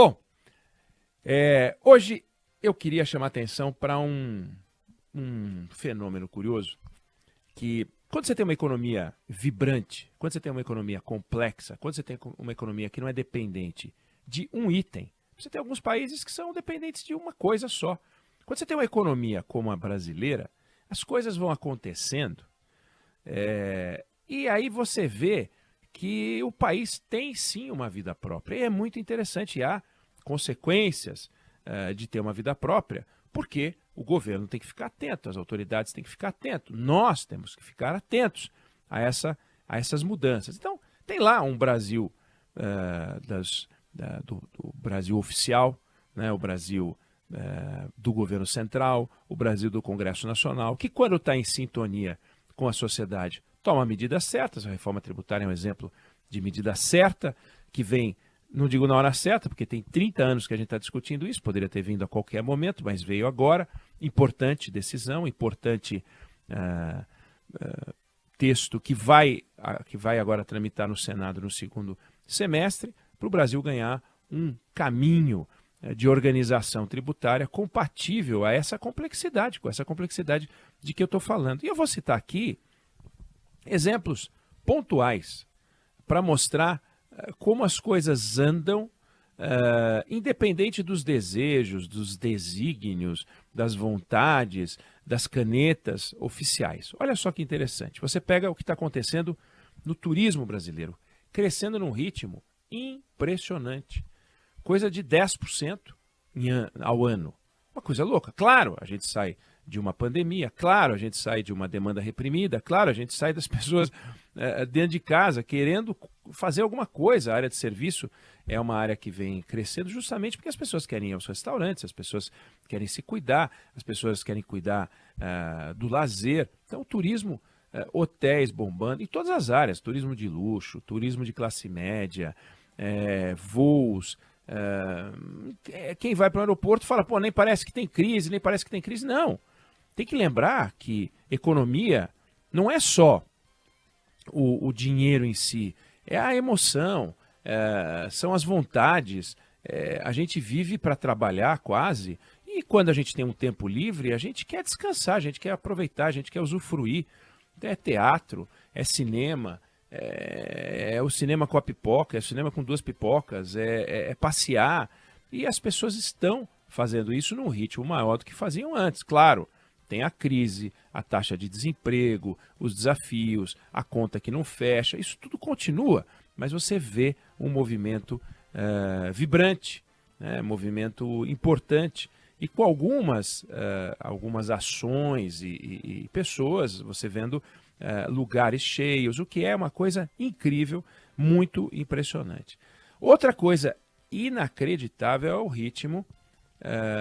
Bom, hoje eu queria chamar atenção para um fenômeno curioso, que quando você tem uma economia vibrante, quando você tem uma economia complexa, quando você tem uma economia que não é dependente de um item, você tem alguns países que são dependentes de uma coisa só. Quando você tem uma economia como a brasileira, as coisas vão acontecendo e aí você vê que o país tem sim uma vida própria. E é muito interessante, há consequências de ter uma vida própria, porque o governo tem que ficar atento, as autoridades têm que ficar atentos, nós temos que ficar atentos a essas mudanças. Então, tem lá um Brasil do Brasil oficial, né, o Brasil do governo central, o Brasil do Congresso Nacional, que quando está em sintonia com a sociedade, toma medidas certas. A reforma tributária é um exemplo de medida certa, que vem, não digo na hora certa, porque tem 30 anos que a gente está discutindo isso, poderia ter vindo a qualquer momento, mas veio agora. Importante decisão, importante texto que vai agora tramitar no Senado no segundo semestre, para o Brasil ganhar um caminho de organização tributária compatível a essa complexidade, com essa complexidade de que eu estou falando. E eu vou citar aqui exemplos pontuais para mostrar como as coisas andam, independente dos desejos, dos desígnios, das vontades, das canetas oficiais. Olha só que interessante. Você pega o que está acontecendo no turismo brasileiro, crescendo num ritmo impressionante. Coisa de 10% ao ano. Uma coisa louca. Claro, a gente sai de uma pandemia, claro, a gente sai de uma demanda reprimida, claro, a gente sai das pessoas dentro de casa querendo fazer alguma coisa. A área de serviço é uma área que vem crescendo justamente porque as pessoas querem ir aos restaurantes, as pessoas querem se cuidar, as pessoas querem cuidar do lazer. Então, o turismo, hotéis bombando, em todas as áreas, turismo de luxo, turismo de classe média, voos. Quem vai para o aeroporto fala, pô, nem parece que tem crise, nem parece que tem crise. Não. Tem que lembrar que economia não é só o dinheiro em si, é a emoção, são as vontades. A gente vive para trabalhar quase, e quando a gente tem um tempo livre, a gente quer descansar, a gente quer aproveitar, a gente quer usufruir. É teatro, é cinema, é o cinema com a pipoca, é o cinema com 2 pipocas, é passear. E as pessoas estão fazendo isso num ritmo maior do que faziam antes. Claro, tem a crise, a taxa de desemprego, os desafios, a conta que não fecha, isso tudo continua, mas você vê um movimento vibrante, né? Movimento importante, e com algumas ações e pessoas, você vendo lugares cheios, o que é uma coisa incrível, muito impressionante. Outra coisa inacreditável é o ritmo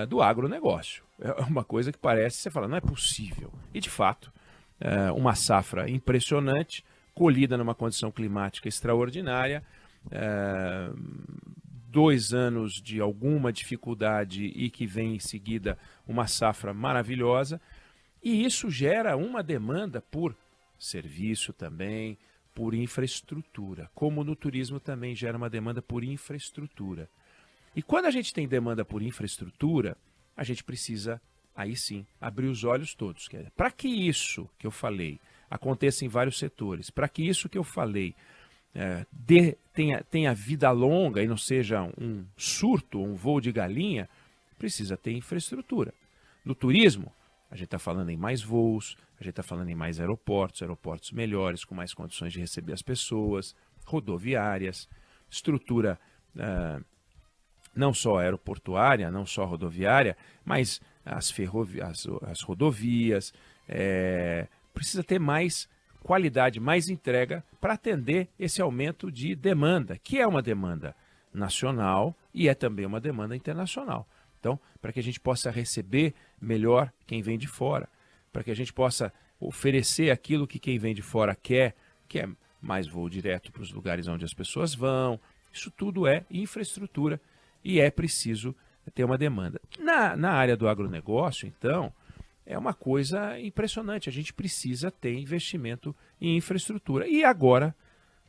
do agronegócio. É uma coisa que parece, você fala, não é possível. E de fato, uma safra impressionante, colhida numa condição climática extraordinária, 2 anos de alguma dificuldade e que vem em seguida uma safra maravilhosa, e isso gera uma demanda por serviço também, por infraestrutura, como no turismo também gera uma demanda por infraestrutura. E quando a gente tem demanda por infraestrutura, a gente precisa, aí sim, abrir os olhos todos. Para que isso que eu falei aconteça em vários setores, para que isso que eu falei tenha vida longa e não seja um surto, um voo de galinha, precisa ter infraestrutura. No turismo, a gente está falando em mais voos, a gente está falando em mais aeroportos melhores, com mais condições de receber as pessoas, rodoviárias, estrutura não só aeroportuária, não só rodoviária, mas as rodovias. Precisa ter mais qualidade, mais entrega para atender esse aumento de demanda, que é uma demanda nacional e é também uma demanda internacional. Então, para que a gente possa receber melhor quem vem de fora, para que a gente possa oferecer aquilo que quem vem de fora quer, que é mais voo direto para os lugares onde as pessoas vão. Isso tudo é infraestrutura e é preciso ter uma demanda. Na área do agronegócio, então, é uma coisa impressionante. A gente precisa ter investimento em infraestrutura. E agora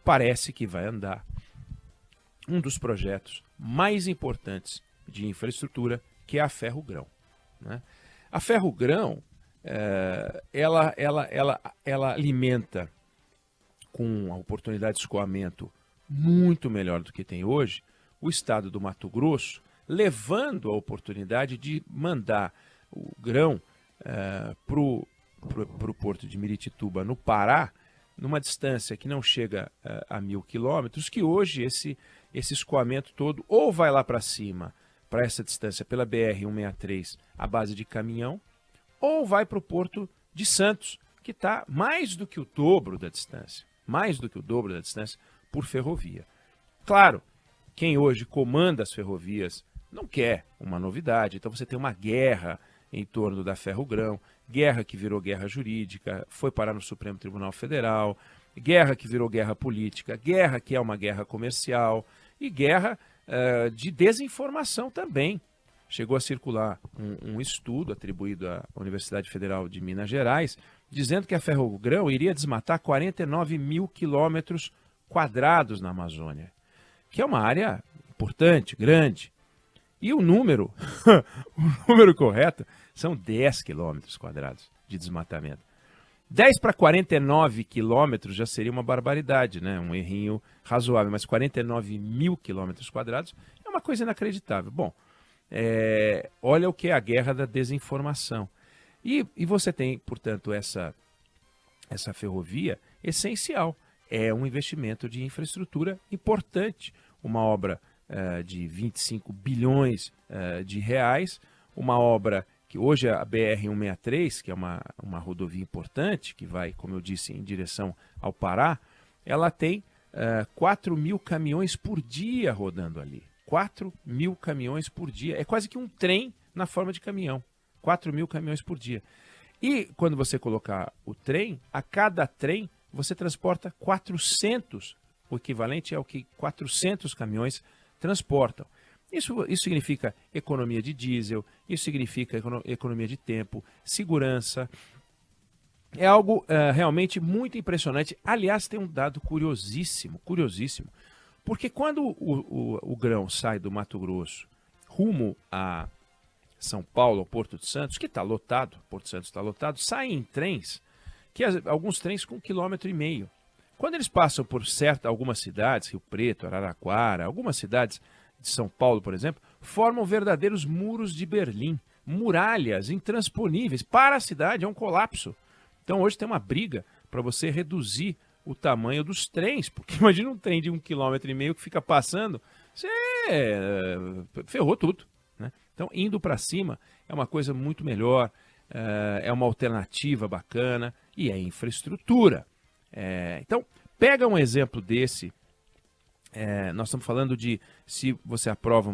parece que vai andar. um dos projetos mais importantes de infraestrutura, que é a Ferrogrão, né? A Ferrogrão, ela alimenta com a oportunidade de escoamento muito melhor do que tem hoje o estado do Mato Grosso, levando a oportunidade de mandar o grão para o porto de Miritituba, no Pará, numa distância que não chega a 1.000 quilômetros, que hoje esse escoamento todo ou vai lá para cima, para essa distância pela BR-163, à base de caminhão, ou vai para o porto de Santos, que está mais do que o dobro da distância, por ferrovia. Claro, quem hoje comanda as ferrovias não quer uma novidade, então você tem uma guerra em torno da Ferrogrão, guerra que virou guerra jurídica, foi parar no Supremo Tribunal Federal, guerra que virou guerra política, guerra que é uma guerra comercial e guerra de desinformação também. Chegou a circular um estudo atribuído à Universidade Federal de Minas Gerais, dizendo que a Ferrogrão iria desmatar 49.000 quilômetros quadrados na Amazônia, que é uma área importante, grande. E o número, o número correto são 10 quilômetros quadrados de desmatamento. 10 para 49 quilômetros já seria uma barbaridade, né? Um errinho razoável, mas 49.000 quilômetros quadrados é uma coisa inacreditável. Bom, olha o que é a guerra da desinformação. E você tem, portanto, essa ferrovia essencial. É um investimento de infraestrutura importante, uma obra de 25 bilhões de reais, uma obra que hoje é a BR-163, que é uma rodovia importante, que vai, como eu disse, em direção ao Pará, ela tem 4.000 caminhões por dia rodando ali. 4.000 caminhões por dia. É quase que um trem na forma de caminhão. 4.000 caminhões por dia. E quando você colocar o trem, a cada trem você transporta 400, o equivalente ao que 400 caminhões transportam. Isso significa economia de diesel, isso significa economia de tempo, segurança. É algo realmente muito impressionante. Aliás, tem um dado curiosíssimo, porque quando o grão sai do Mato Grosso rumo a São Paulo, ao Porto de Santos, que está lotado, Porto de Santos está lotado, saem em trens, alguns trens com 1,5 km. Quando eles passam por algumas cidades, Rio Preto, Araraquara, algumas cidades de São Paulo, por exemplo, formam verdadeiros muros de Berlim, muralhas intransponíveis para a cidade, é um colapso. Então hoje tem uma briga para você reduzir o tamanho dos trens, porque imagina um trem de 1,5 km que fica passando, você ferrou tudo, né? Então indo para cima é uma coisa muito melhor, é uma alternativa bacana e é infraestrutura. Então pega um exemplo desse. Nós estamos falando de se você aprova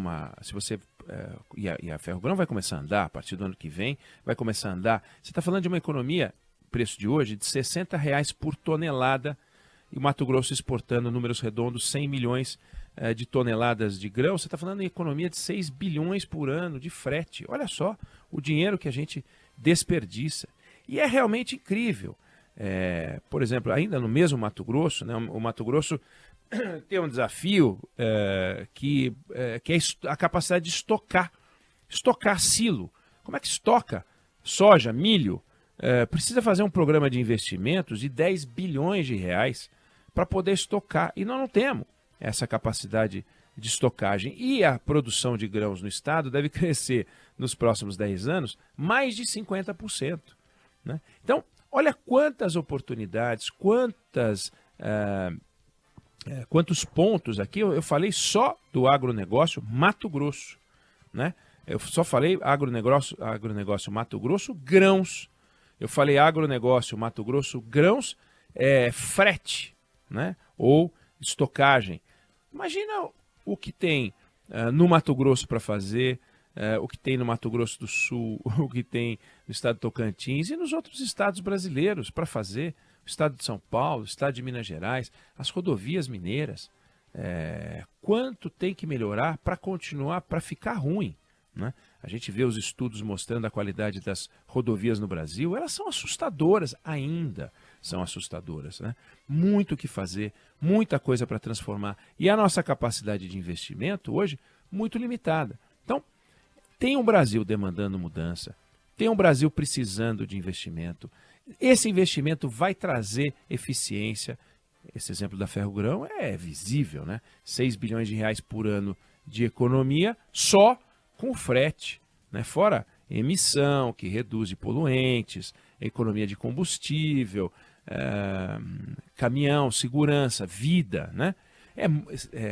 e a Ferrogrão vai começar a andar a partir do ano que vem, vai começar a andar. Você está falando de uma economia, preço de hoje, de R$60 por tonelada, e o Mato Grosso exportando, números redondos, 100 milhões de toneladas de grão. Você está falando em economia de 6 bilhões por ano de frete. Olha só o dinheiro que a gente desperdiça. E é realmente incrível. Por exemplo, ainda no mesmo Mato Grosso, né, o Mato Grosso tem um desafio que é a capacidade de estocar silo. Como é que estoca soja, milho? Precisa fazer um programa de investimentos de 10 bilhões de reais para poder estocar. E nós não temos essa capacidade de estocagem. E a produção de grãos no estado deve crescer nos próximos 10 anos mais de 50%. Né? Então, olha quantas oportunidades, quantos pontos aqui. Eu falei só do agronegócio Mato Grosso, né? Eu só falei agronegócio Mato Grosso grãos. Eu falei agronegócio Mato Grosso grãos, frete, né? Ou estocagem. Imagina o que tem no Mato Grosso para fazer, o que tem no Mato Grosso do Sul, o que tem no estado de Tocantins e nos outros estados brasileiros para fazer. O estado de São Paulo, o estado de Minas Gerais, as rodovias mineiras. Quanto tem que melhorar para continuar, para ficar ruim, né? A gente vê os estudos mostrando a qualidade das rodovias no Brasil, elas são assustadoras, ainda são assustadoras, né? Muito o que fazer, muita coisa para transformar. E a nossa capacidade de investimento hoje, muito limitada. Então, tem um Brasil demandando mudança, tem um Brasil precisando de investimento. Esse investimento vai trazer eficiência. Esse exemplo da Ferrogrão é visível, né? 6 bilhões de reais por ano de economia só com frete, né? Fora emissão, que reduz de poluentes, economia de combustível, caminhão, segurança, vida, né?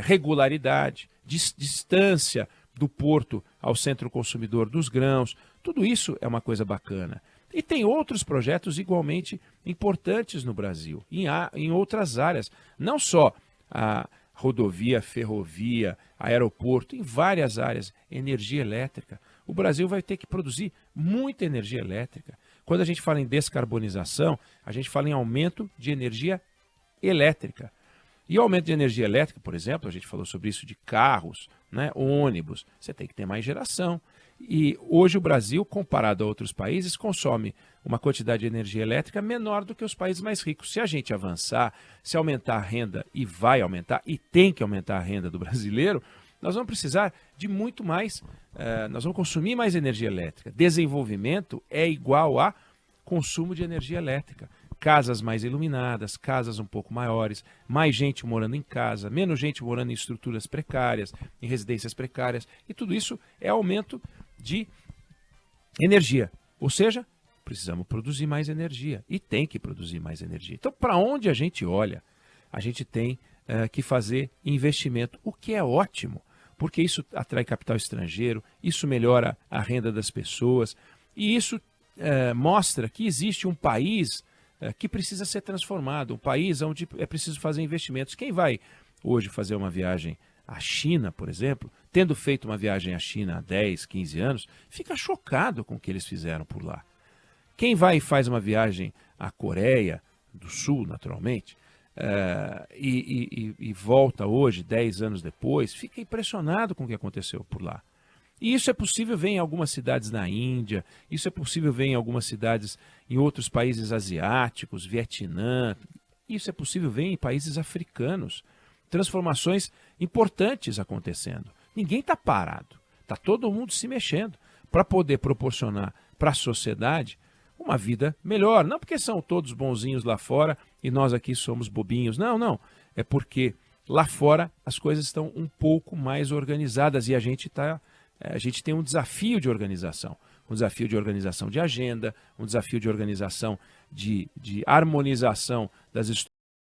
Regularidade, distância do porto ao centro consumidor dos grãos, tudo isso é uma coisa bacana. E tem outros projetos igualmente importantes no Brasil, em outras áreas, não só a rodovia, ferrovia, aeroporto, em várias áreas, energia elétrica. O Brasil vai ter que produzir muita energia elétrica. Quando a gente fala em descarbonização, a gente fala em aumento de energia elétrica. E o aumento de energia elétrica, por exemplo, a gente falou sobre isso de carros, né, ônibus, você tem que ter mais geração. E hoje o Brasil, comparado a outros países, consome uma quantidade de energia elétrica menor do que os países mais ricos. Se a gente avançar, se aumentar a renda, e vai aumentar, e tem que aumentar a renda do brasileiro, nós vamos precisar de muito mais, nós vamos consumir mais energia elétrica. Desenvolvimento é igual a consumo de energia elétrica. Casas mais iluminadas, casas um pouco maiores, mais gente morando em casa, menos gente morando em estruturas precárias, em residências precárias. E tudo isso é aumento de energia. Ou seja, precisamos produzir mais energia. E tem que produzir mais energia. Então, para onde a gente olha, a gente tem que fazer investimento, o que é ótimo, porque isso atrai capital estrangeiro, isso melhora a renda das pessoas, e isso mostra que existe um país que precisa ser transformado, um país onde é preciso fazer investimentos. Quem vai hoje fazer uma viagem à China, por exemplo, tendo feito uma viagem à China há 10, 15 anos, fica chocado com o que eles fizeram por lá. Quem vai e faz uma viagem à Coreia do Sul, naturalmente, e volta hoje, 10 anos depois, fica impressionado com o que aconteceu por lá. E isso é possível ver em algumas cidades na Índia, isso é possível ver em algumas cidades em outros países asiáticos, Vietnã, isso é possível ver em países africanos. Transformações importantes acontecendo. Ninguém está parado, está todo mundo se mexendo para poder proporcionar para a sociedade uma vida melhor. Não porque são todos bonzinhos lá fora e nós aqui somos bobinhos, não. É porque lá fora as coisas estão um pouco mais organizadas e a gente tem um desafio de organização. Um desafio de organização de agenda, um desafio de organização de harmonização das